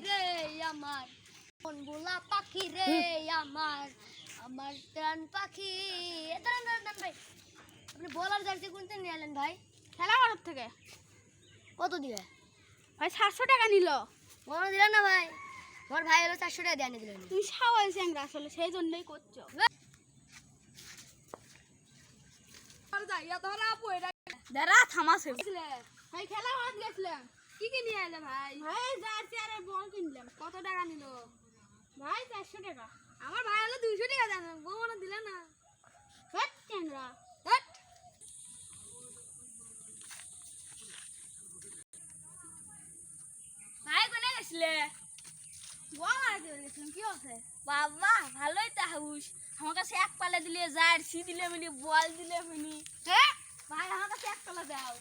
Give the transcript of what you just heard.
রে আমার মনগুলা পাখি রে আমার আমার প্রাণ পাখি। দাঁড়ান ভাই, আপনি বলার জার্সি কোনটা নিয়ে এলেন ভাই? খেলা মাঠের থেকে। কত দিবে ভাই 700 টাকা নিল। মনে দিলেন না ভাই? আমার ভাই হলো 400 টাকা দিয়ে দিলেন। তুমি সাওয়াল চ্যাংরা আসলে সেই জন্যই করছো। দাঁড়া থামাছে। ভাই খেলা মাঠ গেছিলাম। কি কি নিয়ে এলে ভাই? ভাই জার্সি আর বল কিনলাম। কত টাকা নিল? ভাই 400 টাকা। আমার ভাই হলো 200 টাকা দেন, বউ মনে দিলে না। হেট চ্যাংরা। হেট। ভাই কোনে গেছিলে? বল মারতে গেছিলাম। কি আছে? বাবা ভালোই তা হাউস। আমার কাছে এক পালে দিলে জার্সি দিলে মিনি বল দিলে মিনি। হ্যাঁ ভাই আমার কাছে এক পালা দাও।